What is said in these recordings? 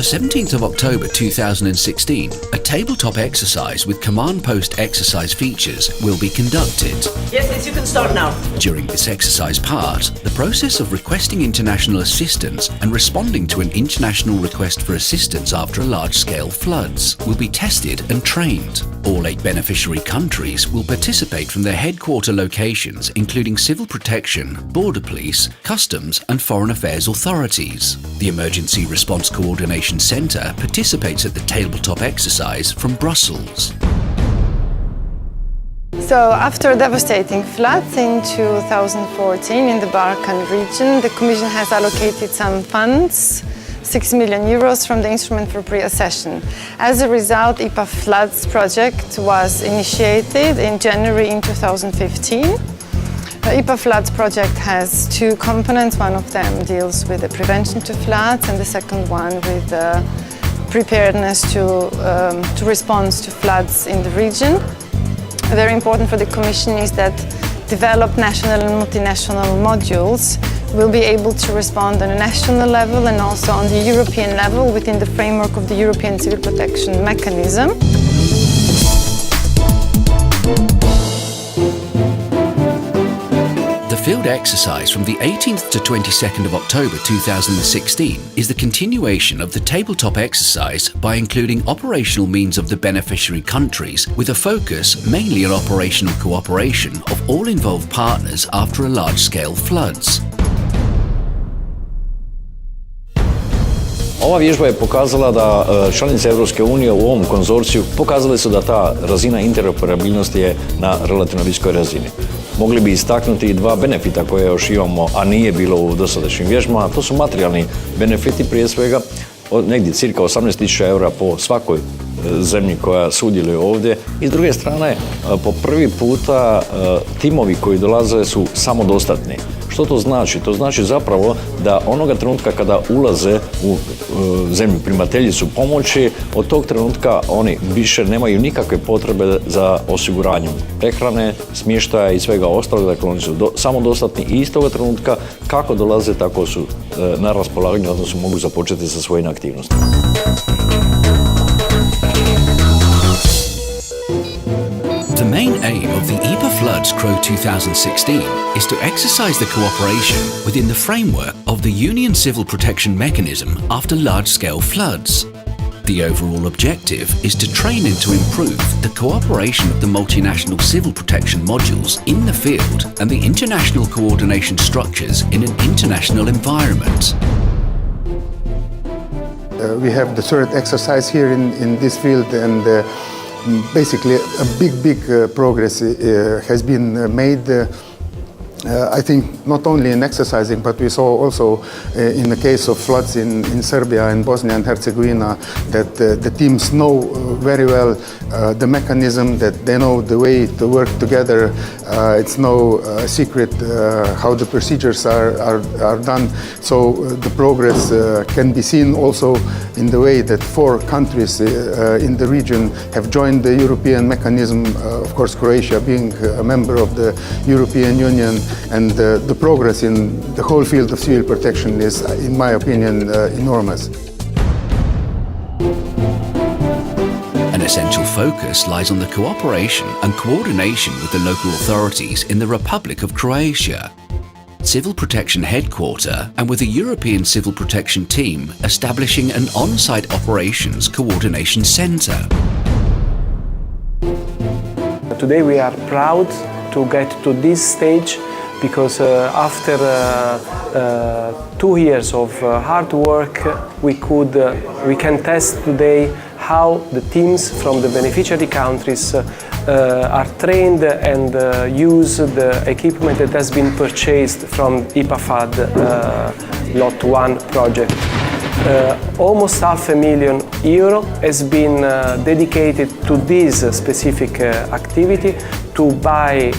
17th of October 2016, a tabletop exercise with command post exercise features will be conducted. Yes, you can start now. During this exercise part, the process of requesting international assistance and responding to an international request for assistance after large-scale floods will be tested and trained. All 8 beneficiary countries will participate from their headquarter locations, including civil protection, border police, customs and foreign affairs authorities. The Emergency Response Coordination Centre participates at the tabletop exercise from Brussels. So after devastating floods in 2014 in the Balkan region, the Commission has allocated some funds, 6 million euros from the Instrument for Pre-Accession. As a result, Ipa Floods project was initiated in January in 2015. The Ipa Floods project has 2 components. One of them deals with the prevention to floods and the second one with the preparedness to respond to floods in the region. Very important for the Commission is that developed national and multinational modules will be able to respond on a national level and also on the European level within the framework of the European Civil Protection Mechanism. The field exercise from the 18th to 22nd of October 2016 is the continuation of the tabletop exercise by including operational means of the beneficiary countries with a focus mainly on operational cooperation of all involved partners after a large-scale floods. Ova vježba je pokazala da članice Europske unije u ovom konzorciju pokazale su da ta razina interoperabilnosti je na relativno visokoj razini. Mogli bi istaknuti 2 benefita koje još imamo, a nije bilo u dosadašnjim vježbama, a to su materijalni benefiti prije svega, negdje cirka 18.000 eura po svakoj zemlji koja sudjeluje ovdje i s druge strane po prvi puta timovi koji dolaze su samodostatni. Što to znači? To znači zapravo da onoga trenutka kada ulaze u zemlju primateljicu pomoći, od tog trenutka oni više nemaju nikakve potrebe za osiguranjem prehrane, smještaja i svega ostalog. Dakle, oni su samodostatni i iz toga trenutka kako dolaze, tako su na raspolaganju, odnosno mogu započeti sa svojim aktivnostima. The main aim of the Ipa Floods Cro 2016 is to exercise the cooperation within the framework of the Union Civil Protection Mechanism after large-scale floods. The overall objective is to train and to improve the cooperation of the multinational civil protection modules in the field and the international coordination structures in an international environment. We have the 3rd exercise here in this field, and basically a big progress has been made. I think not only in exercising, but we saw also in the case of floods in Serbia and Bosnia and Herzegovina that the teams know very well the mechanism, that they know the way to work together. It's no secret how the procedures are done. So the progress can be seen also in the way that 4 countries in the region have joined the European mechanism, of course Croatia being a member of the European Union. And the progress in the whole field of civil protection is, in my opinion, enormous. An essential focus lies on the cooperation and coordination with the local authorities in the Republic of Croatia, Civil Protection Headquarter, and with a European Civil Protection team establishing an on-site operations coordination centre. Today we are proud to get to this stage because after 2 years of hard work we can test today how the teams from the beneficiary countries are trained and use the equipment that has been purchased from Ipa FAD Lot 1 project. Almost €500,000 has been dedicated to this specific activity, to buy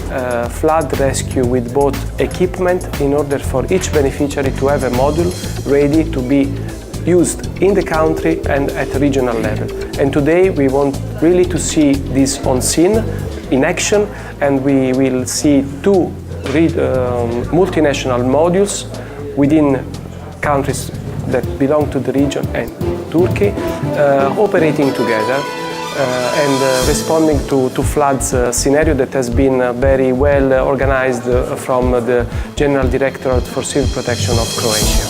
flood rescue with both equipment in order for each beneficiary to have a module ready to be used in the country and at regional level. And today we want really to see this on scene, in action, and we will see 2 multinational modules within countries that belong to the region and Turkey, operating together and responding to floods scenario that has been very well organized from the General Directorate for Civil Protection of Croatia.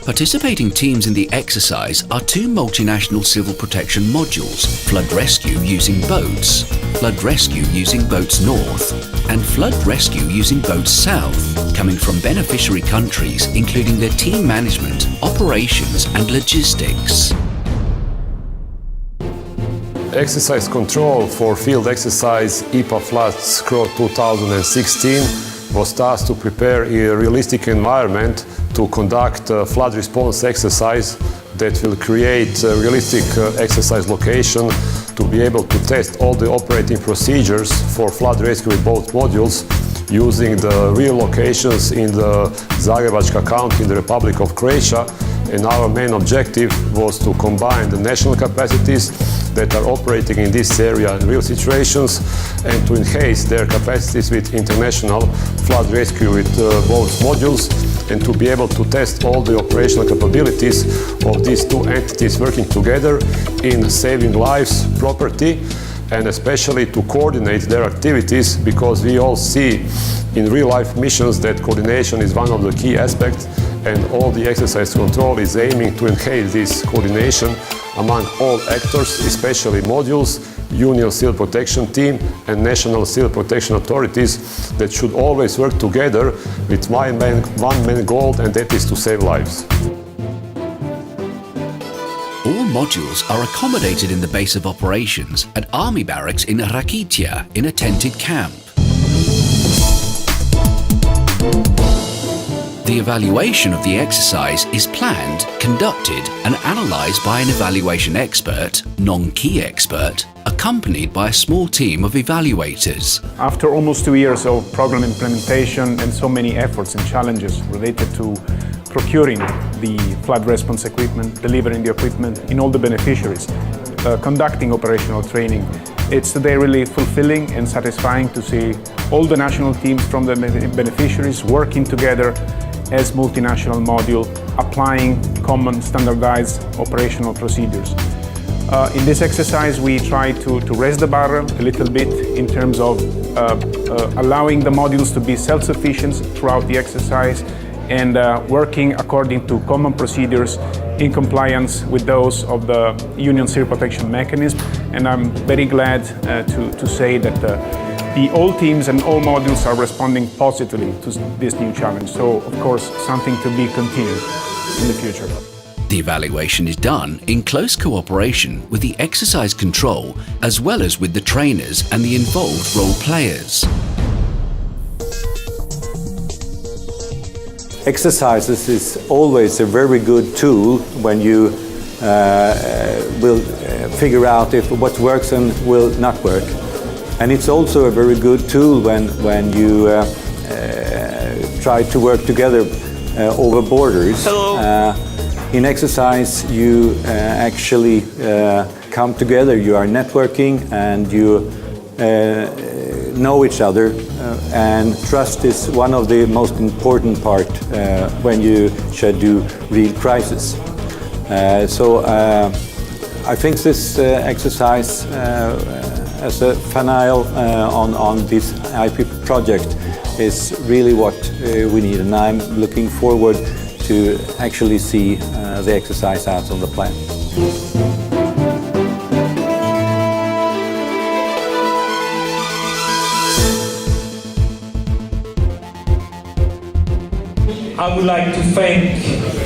Participating teams in the exercise are two multinational civil protection modules, flood rescue using boats, flood rescue using boats north, and flood rescue using boats south, coming from beneficiary countries including their team management, operations and logistics. Exercise control for field exercise Ipa Floods Cro 2016 was tasked to prepare a realistic environment to conduct a flood response exercise that will create a realistic exercise location to be able to test all the operating procedures for flood rescue with both modules using the real locations in the Zagreb County in the Republic of Croatia. And our main objective was to combine the national capacities that are operating in this area in real situations and to enhance their capacities with international flood rescue with both modules, and to be able to test all the operational capabilities of these two entities working together in saving lives, property, and especially to coordinate their activities, because we all see in real-life missions that coordination is one of the key aspects, and all the exercise control is aiming to enhance this coordination among all actors, especially modules, Union Civil Protection Team and National Civil Protection Authorities that should always work together with one main goal, and that is to save lives. All modules are accommodated in the base of operations at Army Barracks in Rakitia in a tented camp. The evaluation of the exercise is planned, conducted and analysed by an evaluation expert, non-key expert, accompanied by a small team of evaluators. After almost 2 years of program implementation and so many efforts and challenges related to procuring the flood response equipment, delivering the equipment in all the beneficiaries, conducting operational training, it's today really fulfilling and satisfying to see all the national teams from the beneficiaries working together as multinational module, applying common standardized operational procedures. In this exercise, we try to raise the bar a little bit in terms of allowing the modules to be self-sufficient throughout the exercise and working according to common procedures in compliance with those of the Union Civil Protection Mechanism. And I'm very glad to say that all teams and all modules are responding positively to this new challenge. So, of course, something to be continued in the future. The evaluation is done in close cooperation with the exercise control as well as with the trainers and the involved role players. Exercises is always a very good tool when you will figure out if what works and will not work. And it's also a very good tool when you try to work together over borders. In exercise, you actually come together, you are networking and you know each other, and trust is one of the most important part when you should do real crisis. So I think this exercise as a finale on this IP project is really what we need, and I'm looking forward to actually see the exercise out on the plan. I would like to thank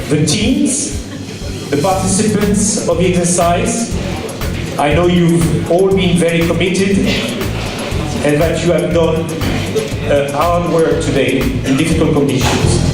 the teams, the participants of the exercise. I know you've all been very committed and that you have done hard work today in difficult conditions.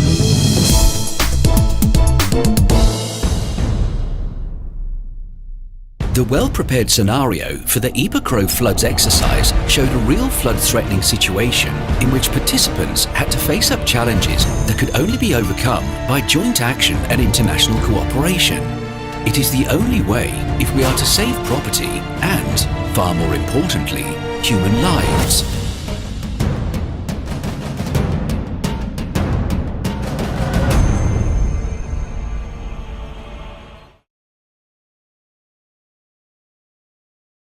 The well-prepared scenario for the Ipa Cro floods exercise showed a real flood-threatening situation in which participants had to face up challenges that could only be overcome by joint action and international cooperation. It is the only way if we are to save property and, far more importantly, human lives.